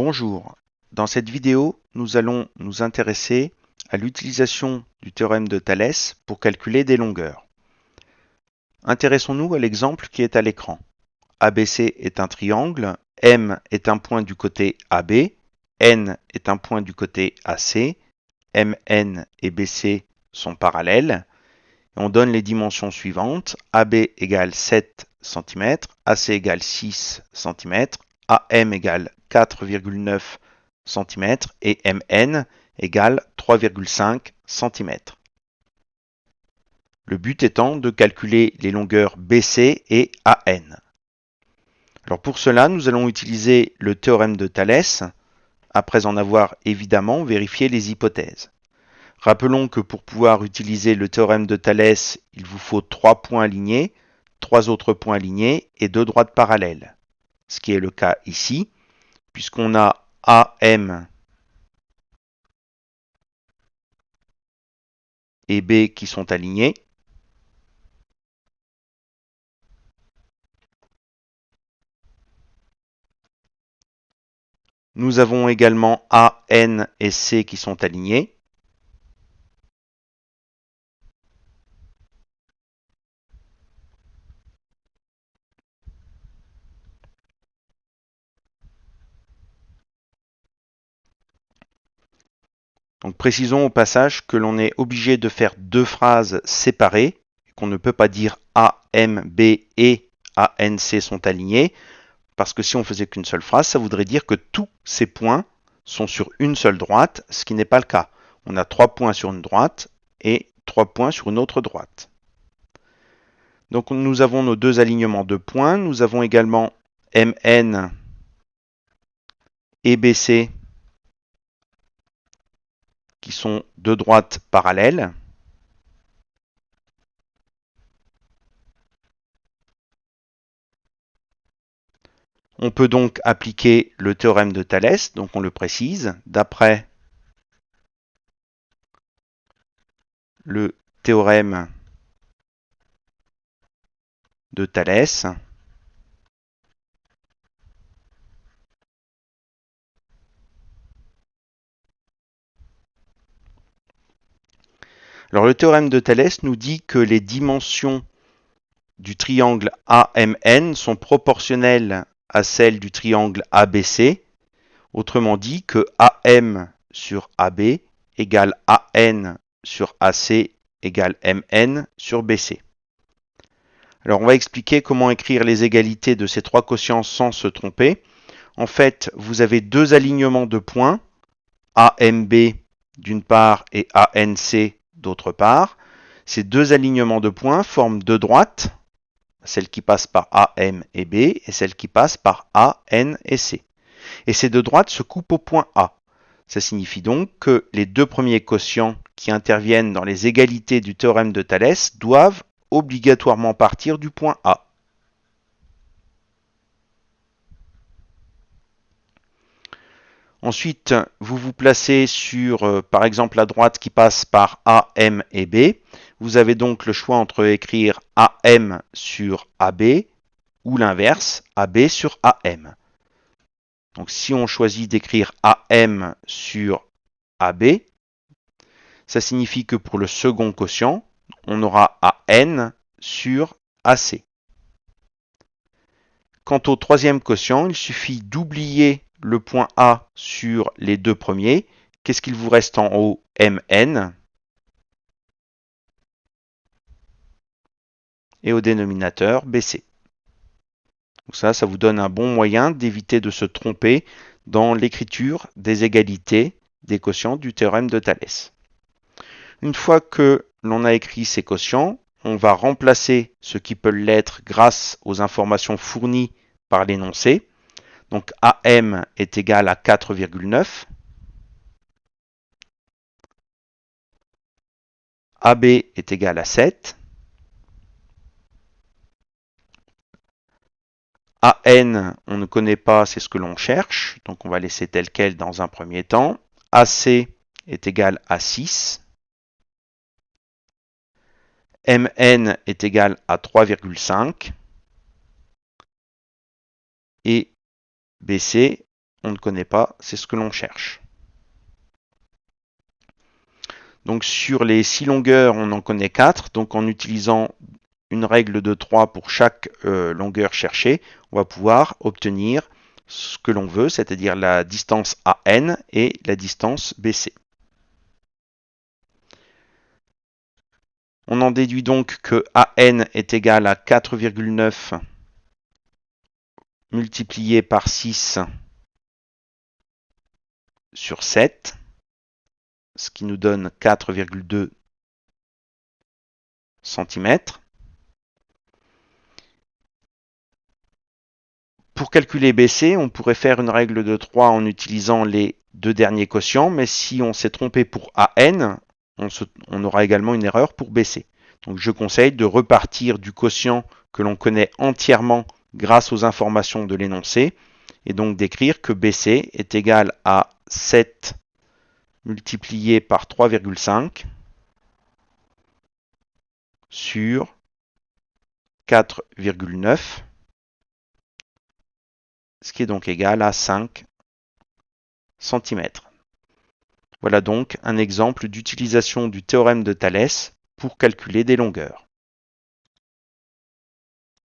Bonjour, dans cette vidéo, nous allons nous intéresser à l'utilisation du théorème de Thalès pour calculer des longueurs. Intéressons-nous à l'exemple qui est à l'écran. ABC est un triangle, M est un point du côté AB, N est un point du côté AC, MN et BC sont parallèles. On donne les dimensions suivantes, AB égale 7 cm, AC égale 6 cm, AM égale 4,9 cm et MN égale 3,5 cm. Le but étant de calculer les longueurs BC et AN. Alors pour cela, nous allons utiliser le théorème de Thalès, après en avoir évidemment vérifié les hypothèses. Rappelons que pour pouvoir utiliser le théorème de Thalès, il vous faut 3 points alignés, 3 autres points alignés et 2 droites parallèles. Ce qui est le cas ici, puisqu'on a AM et B qui sont alignés. Nous avons également A, N et C qui sont alignés. Donc précisons au passage que l'on est obligé de faire deux phrases séparées, qu'on ne peut pas dire A, M, B et A, N, C sont alignés, parce que si on faisait qu'une seule phrase, ça voudrait dire que tous ces points sont sur une seule droite, ce qui n'est pas le cas. On a 3 points sur une droite et 3 points sur une autre droite. Donc nous avons nos deux alignements de points. Nous avons également MN et BC qui sont deux droites parallèles. On peut donc appliquer le théorème de Thalès, donc on le précise, d'après le théorème de Thalès. Alors le théorème de Thalès nous dit que les dimensions du triangle AMN sont proportionnelles à celles du triangle ABC. Autrement dit que AM sur AB égale AN sur AC égale MN sur BC. Alors on va expliquer comment écrire les égalités de ces trois quotients sans se tromper. En fait, vous avez deux alignements de points, AMB d'une part et ANC d'autre part. Ces deux alignements de points forment deux droites, celle qui passe par AM et B et celle qui passe par AN et C. Et ces deux droites se coupent au point A. Ça signifie donc que les deux premiers quotients qui interviennent dans les égalités du théorème de Thalès doivent obligatoirement partir du point A. Ensuite, vous vous placez sur, par exemple, la droite qui passe par A, M et B. Vous avez donc le choix entre écrire AM sur AB ou l'inverse, AB sur AM. Donc si on choisit d'écrire AM sur AB, ça signifie que pour le second quotient, on aura AN sur AC. Quant au troisième quotient, il suffit d'oublier le point A sur les deux premiers. Qu'est-ce qu'il vous reste en haut? MN. Et au dénominateur, BC. Donc ça vous donne un bon moyen d'éviter de se tromper dans l'écriture des égalités des quotients du théorème de Thalès. Une fois que l'on a écrit ces quotients, on va remplacer ce qui peut l'être grâce aux informations fournies par l'énoncé. Donc AM est égal à 4,9. AB est égal à 7. AN, on ne connaît pas, c'est ce que l'on cherche, donc on va laisser tel quel dans un premier temps. AC est égal à 6. MN est égal à 3,5. Et BC, on ne connaît pas, c'est ce que l'on cherche. Donc sur les 6 longueurs, on en connaît 4. Donc en utilisant une règle de 3 pour chaque longueur cherchée, on va pouvoir obtenir ce que l'on veut, c'est-à-dire la distance AN et la distance BC. On en déduit donc que AN est égal à 4,9 multiplié par 6 sur 7, ce qui nous donne 4,2 cm. Pour calculer BC, on pourrait faire une règle de 3 en utilisant les deux derniers quotients, mais si on s'est trompé pour AN, on aura également une erreur pour BC. Donc je conseille de repartir du quotient que l'on connaît entièrement grâce aux informations de l'énoncé, et donc d'écrire que BC est égal à 7 multiplié par 3,5 sur 4,9, ce qui est donc égal à 5 cm. Voilà donc un exemple d'utilisation du théorème de Thalès pour calculer des longueurs.